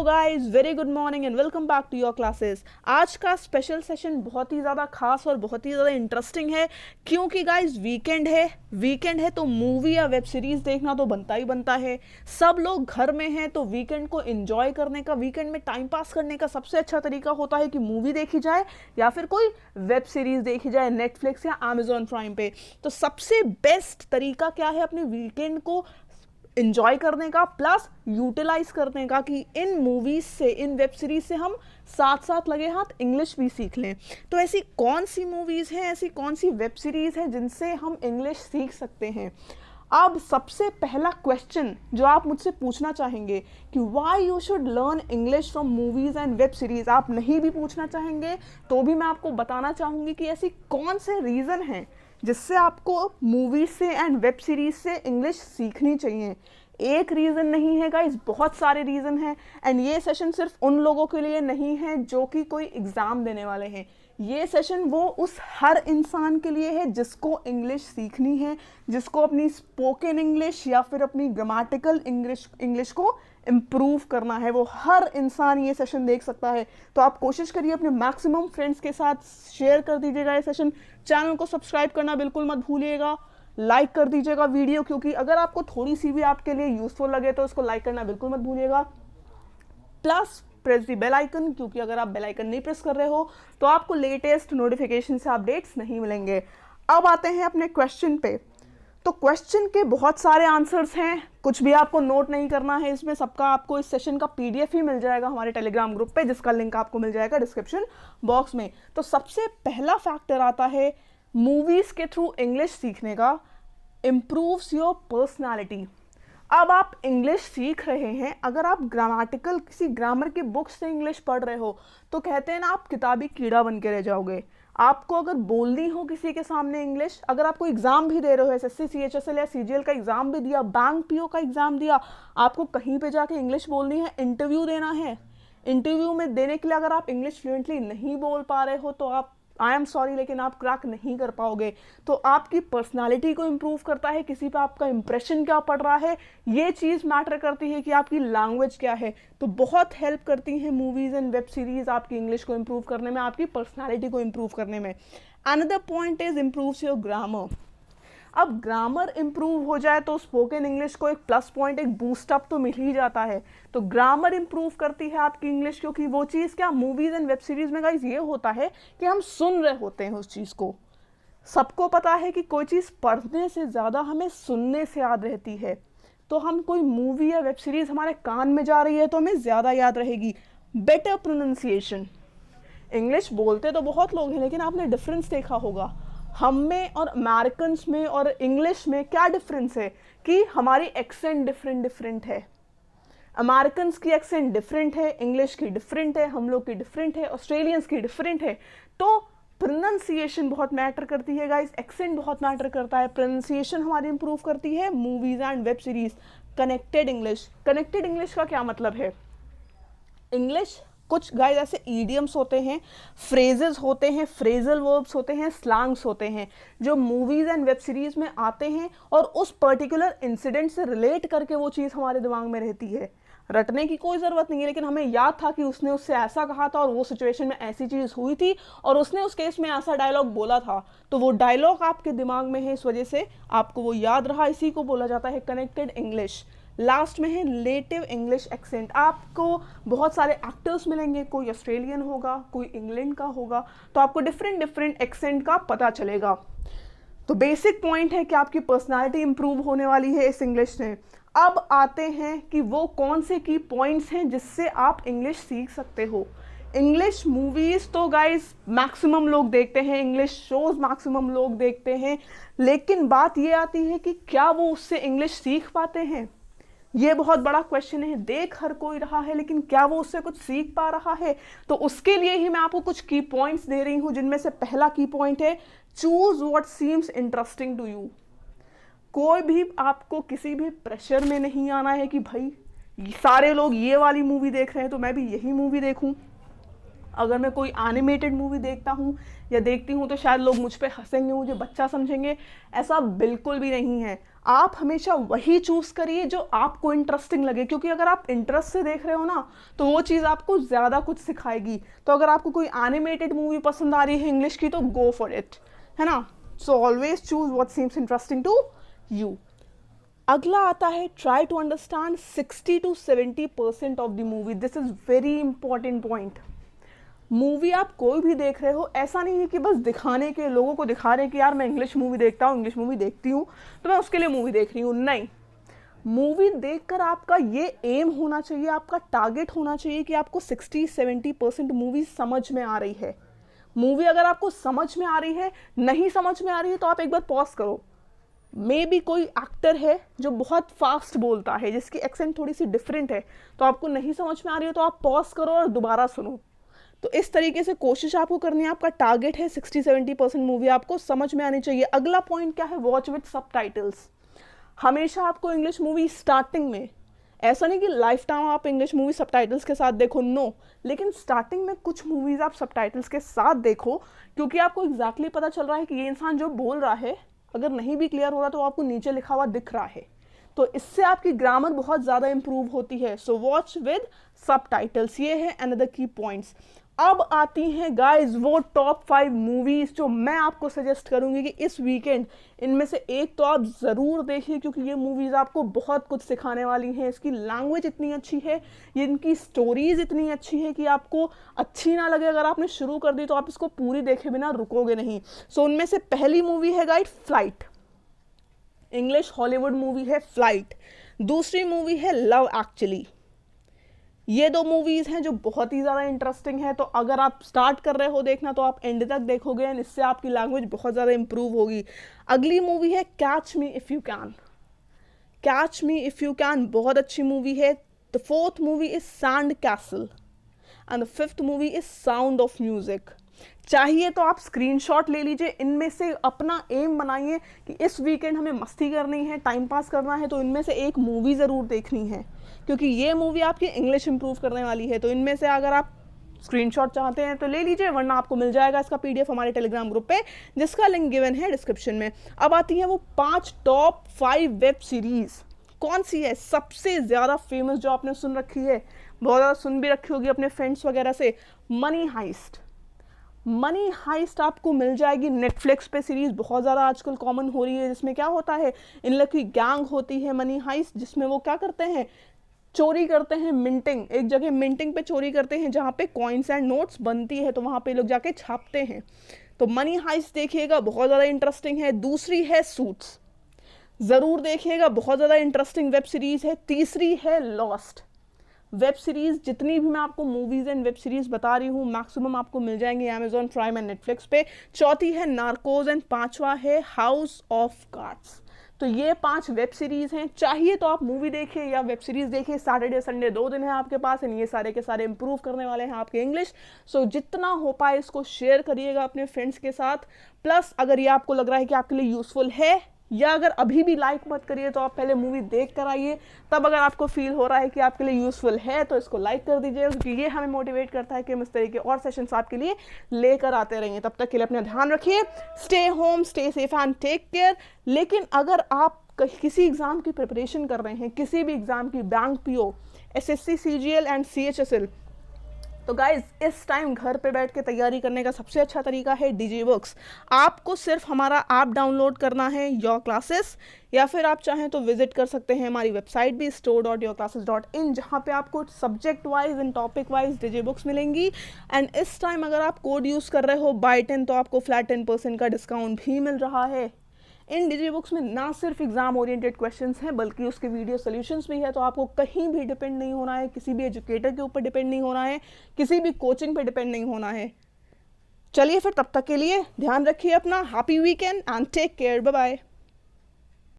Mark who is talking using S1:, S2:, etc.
S1: Guys, very good morning and welcome back to your classes. आज का special session बहुत ही ज़्यादा खास और बहुत ही ज़्यादा इंटरेस्टिंग है क्योंकि गाइस वीकेंड है तो मूवी या वेब सीरीज़ देखना तो बनता ही बनता है। सब लोग घर में हैं तो वीकेंड को एंजॉय करने का, वीकेंड में टाइम पास करने का सबसे अच्छा तरीका होता है कि मूवी देखी जाए या फिर कोई वेब सीरीज़ देखी जाए नेटफ्लिक्स या अमेजॉन प्राइम पे। तो सबसे बेस्ट तरीका क्या है अपने वीकेंड को इंजॉय करने का प्लस यूटिलाइज करने का कि इन मूवीज से, इन वेब सीरीज से हम साथ साथ लगे हाथ इंग्लिश भी सीख लें। तो ऐसी कौन सी मूवीज हैं, ऐसी कौन सी वेब सीरीज हैं जिनसे हम इंग्लिश सीख सकते हैं। अब सबसे पहला क्वेश्चन जो आप मुझसे पूछना चाहेंगे कि why you should learn English from movies and web series, आप नहीं भी पूछना चाहेंगे तो भी मैं आपको बताना चाहूँगी कि ऐसी कौन से रीज़न हैं जिससे आपको मूवीज से एंड वेब सीरीज से इंग्लिश सीखनी चाहिए। एक रीज़न नहीं है गाइस, बहुत सारे रीज़न हैं। एंड ये सेशन सिर्फ उन लोगों के लिए नहीं है जो कि कोई एग्ज़ाम देने वाले हैं। ये सेशन वो उस हर इंसान के लिए है जिसको इंग्लिश सीखनी है, जिसको अपनी स्पोकन इंग्लिश या फिर अपनी ग्रामेटिकल इंग्लिश को इम्प्रूव करना है। वो हर इंसान ये सेशन देख सकता है। तो आप कोशिश करिए अपने मैक्सिमम फ्रेंड्स के साथ शेयर कर दीजिएगा ये सेशन। चैनल को सब्सक्राइब करना बिल्कुल मत भूलिएगा, लाइक कर दीजिएगा वीडियो, क्योंकि अगर आपको थोड़ी सी भी आपके लिए यूजफुल लगे तो उसको लाइक करना बिल्कुल मत भूलिएगा। Plus press the bell icon, क्योंकि अगर आप बेल आइकन नहीं प्रेस कर रहे हो तो आपको लेटेस्ट नोटिफिकेशन से अपडेट्स नहीं मिलेंगे। अब आते हैं अपने क्वेश्चन पे। तो क्वेश्चन के बहुत सारे आंसर्स हैं, कुछ भी आपको नोट नहीं करना है इसमें, सबका आपको इस सेशन का पीडीएफ ही मिल जाएगा हमारे टेलीग्राम ग्रुप पे, जिसका लिंक आपको मिल जाएगा डिस्क्रिप्शन बॉक्स में। तो सबसे पहला फैक्टर आता है मूवीज के थ्रू इंग्लिश सीखने का, इम्प्रूव्स योर पर्सनालिटी। अब आप इंग्लिश सीख रहे हैं, अगर आप ग्रामेटिकल किसी ग्रामर की बुक से इंग्लिश पढ़ रहे हो तो कहते हैं ना, आप किताबी कीड़ा बन के रह जाओगे। आपको अगर बोलनी हो किसी के सामने इंग्लिश, अगर आप कोई एग्जाम भी दे रहे हो, एसएससी सीएचएसएल या सीजीएल का एग्जाम भी दिया, बैंक पीओ का एग्जाम दिया, आपको कहीं पे जाके इंग्लिश बोलनी है, इंटरव्यू देना है, इंटरव्यू में देने के लिए अगर आप इंग्लिश फ्लुएंटली नहीं बोल पा रहे हो तो आप, आई एम सॉरी, लेकिन आप क्रैक नहीं कर पाओगे। तो आपकी पर्सनालिटी को इम्प्रूव करता है, किसी पे आपका इंप्रेशन क्या पड़ रहा है, ये चीज़ मैटर करती है कि आपकी लैंग्वेज क्या है। तो बहुत हेल्प करती हैं मूवीज़ एंड वेब सीरीज़ आपकी इंग्लिश को इम्प्रूव करने में, आपकी पर्सनालिटी को इम्प्रूव करने में। Another point is improves your grammar. अब ग्रामर इम्प्रूव हो जाए तो स्पोकन इंग्लिश को एक प्लस पॉइंट, एक बूस्टअप तो मिल ही जाता है। तो ग्रामर इम्प्रूव करती है आपकी इंग्लिश, क्योंकि वो चीज़ क्या मूवीज़ एंड वेब सीरीज़ में गाइस ये होता है कि हम सुन रहे होते हैं उस चीज़ को। सबको पता है कि कोई चीज़ पढ़ने से ज़्यादा हमें सुनने से याद रहती है। तो हम कोई मूवी या वेब सीरीज़ हमारे कान में जा रही है तो हमें ज़्यादा याद रहेगी। Better pronunciation. इंग्लिश बोलते तो बहुत लोग हैं, लेकिन आपने डिफरेंस देखा होगा हम में और अमेरिकन में और इंग्लिश में क्या डिफरेंस है कि हमारी एक्सेंट डिफरेंट है। अमेरिकन की एक्सेंट डिफरेंट है, इंग्लिश की डिफरेंट है, हम लोग की डिफरेंट है, ऑस्ट्रेलियंस की डिफरेंट है। तो प्रोनाउंसिएशन बहुत मैटर करती है गाइस, एक्सेंट बहुत मैटर करता है, प्रोनाउंसिएशन हमारी इंप्रूव करती है movies and web series. Connected English का क्या मतलब है? इंग्लिश कुछ गाइस ऐसे ईडियम्स होते हैं, फ्रेजेस होते हैं, फ्रेजल वर्ब्स होते हैं, स्लैंग्स होते हैं जो मूवीज एंड वेब सीरीज में आते हैं और उस पर्टिकुलर इंसिडेंट से रिलेट करके वो चीज़ हमारे दिमाग में रहती है। रटने की कोई ज़रूरत नहीं है, लेकिन हमें याद था कि उसने उससे ऐसा कहा था और वो सिचुएशन में ऐसी चीज़ हुई थी और उसने उस केस में ऐसा डायलॉग बोला था, तो वो डायलॉग आपके दिमाग में है, इस वजह से आपको वो याद रहा। इसी को बोला जाता है कनेक्टेड इंग्लिश। लास्ट में है नेटिव इंग्लिश एक्सेंट। आपको बहुत सारे एक्टर्स मिलेंगे, कोई ऑस्ट्रेलियन होगा, कोई इंग्लैंड का होगा, तो आपको डिफरेंट एक्सेंट का पता चलेगा। तो बेसिक पॉइंट है कि आपकी पर्सनालिटी इंप्रूव होने वाली है इस इंग्लिश से। अब आते हैं कि वो कौन से की पॉइंट्स हैं जिससे आप इंग्लिश सीख सकते हो। इंग्लिश मूवीज़ तो गाइस मैक्सिमम लोग देखते हैं, इंग्लिश शोज़ मैक्सिमम लोग देखते हैं, लेकिन बात ये आती है कि क्या वो उससे इंग्लिश सीख पाते हैं? ये बहुत बड़ा क्वेश्चन है। देख हर कोई रहा है, लेकिन क्या वो उससे कुछ सीख पा रहा है? तो उसके लिए ही मैं आपको कुछ की पॉइंट्स दे रही हूं, जिनमें से पहला की पॉइंट है choose what seems interesting to you. कोई भी आपको किसी भी प्रेशर में नहीं आना है कि भाई सारे लोग ये वाली मूवी देख रहे हैं तो मैं भी यही मूवी देखूं। अगर मैं कोई एनिमेटेड मूवी देखता हूँ या देखती हूँ तो शायद लोग मुझ पे हंसेंगे, मुझे बच्चा समझेंगे, ऐसा बिल्कुल भी नहीं है। आप हमेशा वही चूज करिए जो आपको इंटरेस्टिंग लगे, क्योंकि अगर आप इंटरेस्ट से देख रहे हो ना तो वो चीज़ आपको ज़्यादा कुछ सिखाएगी। तो अगर आपको कोई एनिमेटेड मूवी पसंद आ रही है इंग्लिश की तो गो फॉर इट, है ना। So always choose what seems interesting to you. अगला आता है try to understand 60 to 70% of the movie. This is very important point. Movie आप कोई भी देख रहे हो, ऐसा नहीं है कि बस दिखाने के, लोगों को दिखा रहे हैं कि यार मैं इंग्लिश मूवी देखता हूँ, इंग्लिश मूवी देखती हूँ तो मैं उसके लिए मूवी देख रही हूँ। नहीं, मूवी देखकर आपका ये एम होना चाहिए, आपका टारगेट होना चाहिए कि आपको 60-70% मूवी समझ में आ रही है। मूवी अगर आपको समझ में आ रही है, नहीं समझ में आ रही है तो आप एक बार पॉज करो। मे बी कोई एक्टर है जो बहुत फास्ट बोलता है, जिसकी एक्सेंट थोड़ी सी डिफरेंट है, तो आपको नहीं समझ में आ रही है तो आप पॉज करो और दोबारा सुनो। तो इस तरीके से कोशिश आपको करनी है। आपका टारगेट है 60-70% मूवी आपको समझ में आनी चाहिए। अगला पॉइंट क्या है, वॉच विद सबटाइटल्स। हमेशा आपको इंग्लिश मूवी स्टार्टिंग में, ऐसा नहीं कि लाइफ टाइम आप इंग्लिश मूवी सबटाइटल्स के साथ देखो, नो, लेकिन स्टार्टिंग में कुछ मूवीज आप सबटाइटल्स के साथ देखो, क्योंकि आपको एग्जैक्टली पता चल रहा है कि ये इंसान जो बोल रहा है, अगर नहीं भी क्लियर हो रहा तो आपको नीचे लिखा हुआ दिख रहा है, तो इससे आपकी ग्रामर बहुत ज़्यादा इंप्रूव होती है। सो वॉच विद सबटाइटल्स, ये है अनदर की पॉइंट्स। अब आती हैं गाइस वो टॉप 5 मूवीज जो मैं आपको सजेस्ट करूंगी कि इस वीकेंड इनमें से एक तो आप ज़रूर देखिए, क्योंकि ये मूवीज़ आपको बहुत कुछ सिखाने वाली हैं। इसकी लैंग्वेज इतनी अच्छी है, ये इनकी स्टोरीज इतनी अच्छी है कि आपको अच्छी ना लगे। अगर आपने शुरू कर दी तो आप इसको पूरी देखे बिना रुकोगे नहीं। सो उनमें से पहली मूवी है guys flight, English Hollywood movie है फ्लाइट। दूसरी मूवी है लव एक्चुअली। ये दो मूवीज़ हैं जो बहुत ही ज़्यादा इंटरेस्टिंग है, तो अगर आप स्टार्ट कर रहे हो देखना तो आप एंड तक देखोगे एंड इससे आपकी लैंग्वेज बहुत ज़्यादा इंप्रूव होगी। अगली मूवी है catch me if you can. Catch me if you can बहुत अच्छी मूवी है। The fourth movie is sand castle and the fifth movie is sound of music. चाहिए तो आप स्क्रीनशॉट ले लीजिए, इनमें से अपना एम बनाइए कि इस वीकेंड हमें मस्ती करनी है, टाइम पास करना है, तो इनमें से एक मूवी ज़रूर देखनी है, क्योंकि ये मूवी आपकी इंग्लिश इंप्रूव करने वाली है। तो इनमें से अगर आप स्क्रीनशॉट चाहते हैं तो ले लीजिए, वरना आपको मिल जाएगा इसका पीडीएफ हमारे टेलीग्राम ग्रुप पे, जिसका लिंक गिवन है डिस्क्रिप्शन में। अब आती है वो 5 टॉप 5 वेब सीरीज़। कौन सी है सबसे ज़्यादा फेमस जो आपने सुन रखी है, बहुत ज़्यादा सुन भी रखी होगी अपने फ्रेंड्स वगैरह से, मनी हाइस्ट। मनी हाइस्ट आपको मिल जाएगी नेटफ्लिक्स पे। सीरीज बहुत ज़्यादा आजकल कॉमन हो रही है, जिसमें क्या होता है, इन लोग की गैंग होती है मनी हाइस्ट, जिसमें वो क्या करते हैं, चोरी करते हैं, मिंटिंग, एक जगह मिंटिंग पे चोरी करते हैं जहाँ पे कॉइन्स एंड नोट्स बनती है, तो वहाँ पे लोग जाके छापते हैं। तो मनी हाइस्ट देखिएगा, बहुत ज़्यादा इंटरेस्टिंग है। दूसरी है सूट्स, ज़रूर देखिएगा, बहुत ज़्यादा इंटरेस्टिंग वेब सीरीज़ है। तीसरी है लॉस्ट। वेब सीरीज़ जितनी भी मैं आपको मूवीज़ एंड वेब सीरीज़ बता रही हूँ मैक्सिमम आपको मिल जाएंगे अमेजॉन प्राइम एंड नेटफ्लिक्स पे। चौथी है नार्कोज एंड पांचवा है हाउस ऑफ कार्ड्स। तो ये 5 वेब सीरीज़ हैं। चाहिए तो आप मूवी देखिए या वेब सीरीज़ देखिए, सैटरडे संडे 2 दिन है आपके पास, एंड ये सारे के सारे इंप्रूव करने वाले हैं आपके इंग्लिश। सो जितना हो पाए इसको शेयर करिएगा अपने फ्रेंड्स के साथ। प्लस अगर ये आपको लग रहा है कि आपके लिए यूज़फुल है, या अगर अभी भी लाइक मत करिए तो आप पहले मूवी देख कर आइए, तब अगर आपको फील हो रहा है कि आपके लिए यूज़फुल है तो इसको लाइक कर दीजिए, क्योंकि ये हमें मोटिवेट करता है कि हम इस तरह के और सेशंस आपके लिए लेकर आते रहेंगे। तब तक के लिए अपना ध्यान रखिए, stay home, stay safe and take care. लेकिन अगर आप किसी एग्ज़ाम की प्रिपरेशन कर रहे हैं, किसी भी एग्ज़ाम की, bank PO, SSC, CGL and CHSL, तो गाइज इस टाइम घर पे बैठ के तैयारी करने का सबसे अच्छा तरीका है डीजी बुक्स। आपको सिर्फ हमारा ऐप डाउनलोड करना है, योर क्लासेस, या फिर आप चाहें तो विजिट कर सकते हैं हमारी वेबसाइट भी store.yourclasses.in, जहाँ पे आपको subject wise and topic wise DG books मिलेंगी। एंड इस टाइम अगर आप कोड यूज़ कर रहे हो बाय 10 तो आपको फ्लैट 10% का डिस्काउंट भी मिल रहा है। इन डीजी बुक्स में ना सिर्फ एग्जाम ओरिएंटेड क्वेश्चंस हैं, बल्कि उसके वीडियो सॉल्यूशंस भी है, तो आपको कहीं भी डिपेंड नहीं होना है, किसी भी एजुकेटर के ऊपर डिपेंड नहीं होना है, किसी भी कोचिंग पे डिपेंड नहीं होना है। चलिए फिर तब तक के लिए ध्यान रखिए अपना। Happy weekend and take care, bye bye.